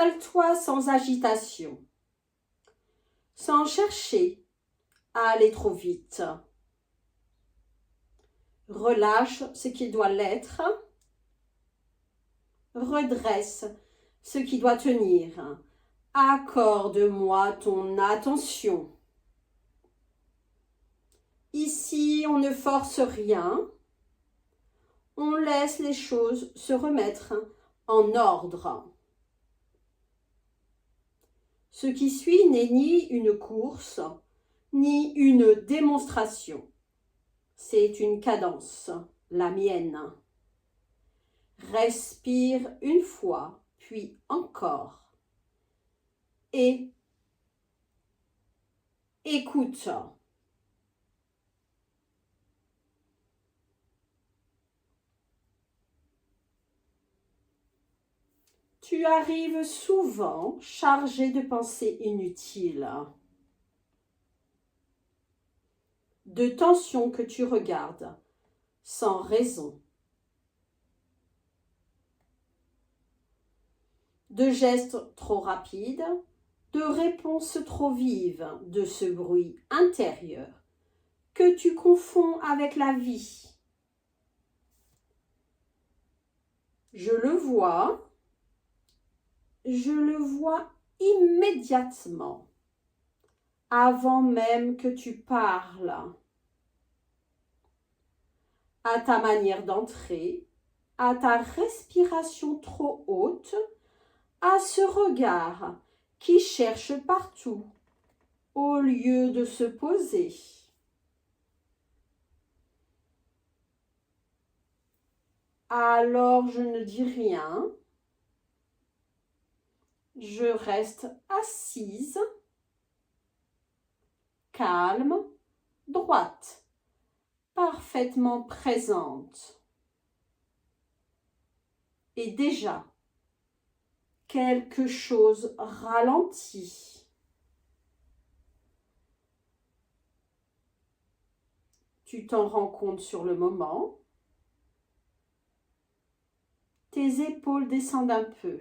Installe-toi sans agitation, sans chercher à aller trop vite. Relâche ce qui doit l'être. Redresse ce qui doit tenir. Accorde-moi ton attention. Ici, on ne force rien. On laisse les choses se remettre en ordre. Ce qui suit n'est ni une course, ni une démonstration. C'est une cadence, la mienne. Respire une fois, puis encore. Et écoute. Tu arrives souvent chargé de pensées inutiles, de tensions que tu regardes sans raison, de gestes trop rapides, de réponses trop vives, de ce bruit intérieur que tu confonds avec la vie. Je le vois immédiatement, avant même que tu parles, à ta manière d'entrer, à ta respiration trop haute, à ce regard qui cherche partout au lieu de se poser. Alors je ne dis rien. Je reste assise, calme, droite, parfaitement présente. Et déjà, quelque chose ralentit. Tu t'en rends compte sur le moment. Tes épaules descendent un peu.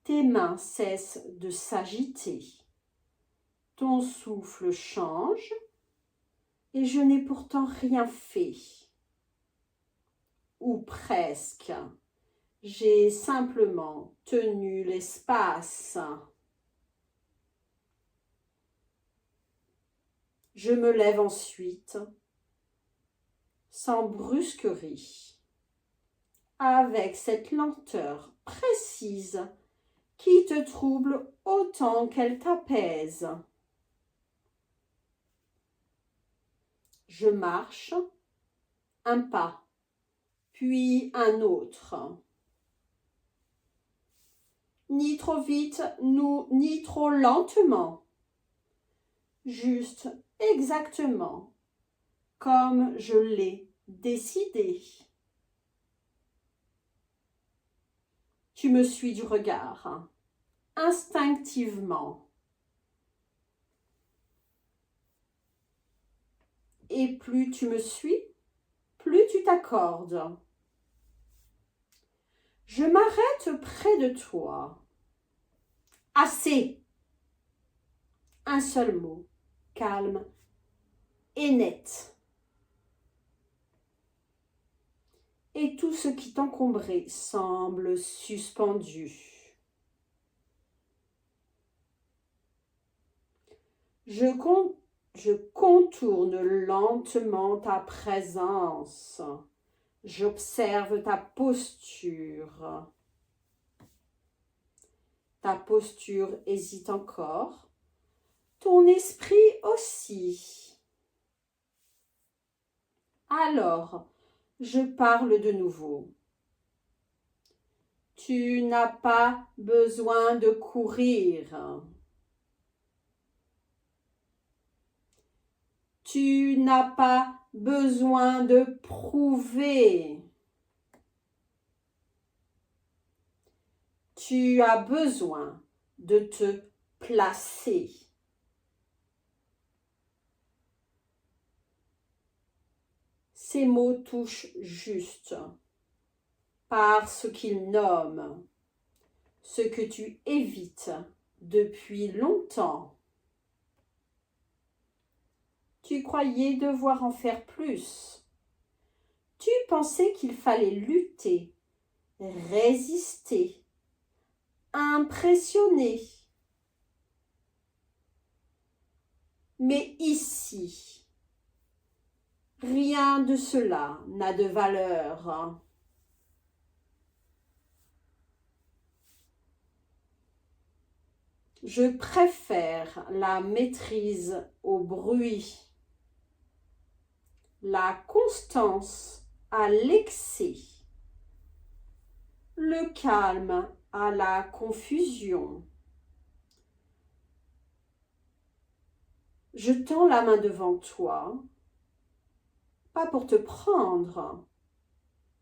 Tes mains cessent de s'agiter. Ton souffle change et je n'ai pourtant rien fait. Ou presque. J'ai simplement tenu l'espace. Je me lève ensuite, sans brusquerie, avec cette lenteur précise qui te trouble autant qu'elle t'apaise. Je marche un pas, puis un autre. Ni trop vite, ni trop lentement. Juste exactement comme je l'ai décidé. Tu me suis du regard, instinctivement. Et plus tu me suis, plus tu t'accordes. Je m'arrête près de toi. Assez. Un seul mot, calme et net. Et tout ce qui t'encombrait semble suspendu. Je contourne lentement ta présence. J'observe ta posture. Ta posture hésite encore. Ton esprit aussi. Alors, je parle de nouveau. Tu n'as pas besoin de courir. Tu n'as pas besoin de prouver. Tu as besoin de te placer. Ces mots touchent juste par ce qu'ils nomment, ce ce que tu évites depuis longtemps. Tu croyais devoir en faire plus. Tu pensais qu'il fallait lutter, résister, impressionner. Mais ici, rien de cela n'a de valeur. Je préfère la maîtrise au bruit, la constance à l'excès, le calme à la confusion. Je tends la main devant toi, pas pour te prendre,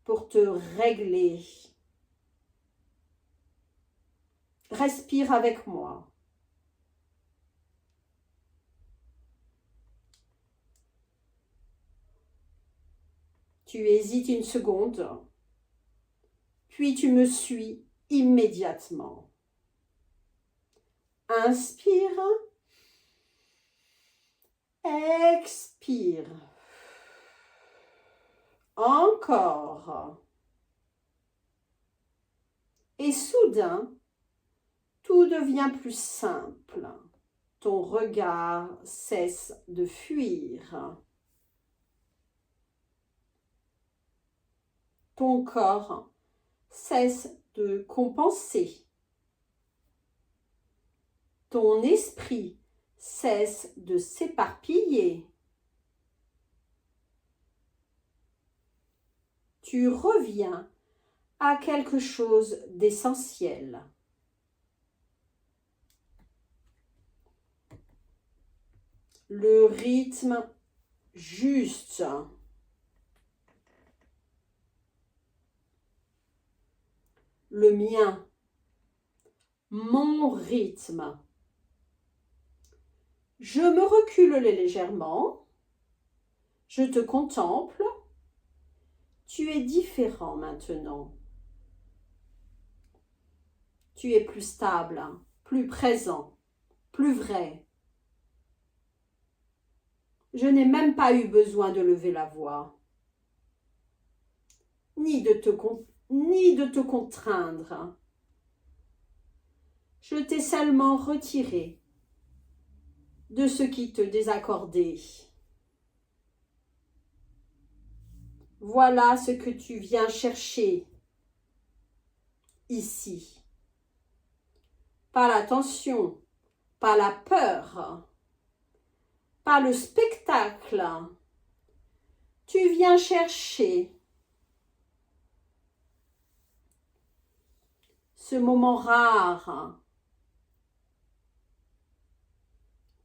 pour te régler. Respire avec moi. Tu hésites une seconde, puis tu me suis immédiatement. Inspire, expire. Encore. Et soudain, tout devient plus simple. Ton regard cesse de fuir. Ton corps cesse de compenser. Ton esprit cesse de s'éparpiller. Tu reviens à quelque chose d'essentiel. Le rythme juste. Le mien. Mon rythme. Je me recule légèrement. Je te contemple. Tu es différent maintenant. Tu es plus stable, plus présent, plus vrai. Je n'ai même pas eu besoin de lever la voix, ni de te contraindre. Je t'ai seulement retiré de ce qui te désaccordait. Voilà ce que tu viens chercher ici. Pas la tension, pas la peur, pas le spectacle. Tu viens chercher ce moment rare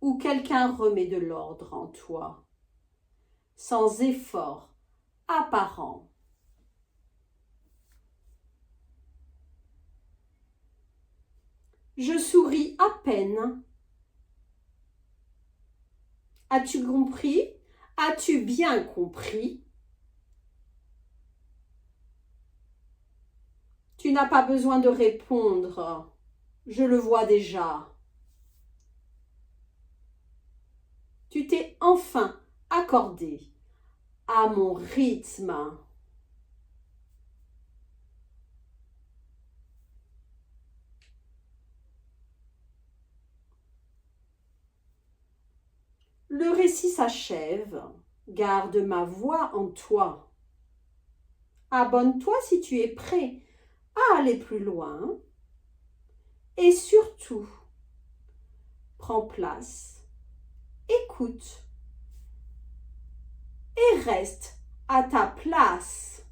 où quelqu'un remet de l'ordre en toi, sans effort apparent. Je souris à peine. As-tu compris? As-tu bien compris? Tu n'as pas besoin de répondre. Je le vois déjà. Tu t'es enfin accordé à mon rythme. Le récit s'achève. Garde ma voix en toi. Abonne-toi si tu es prêt à aller plus loin. Et surtout, prends place, écoute et reste à ta place.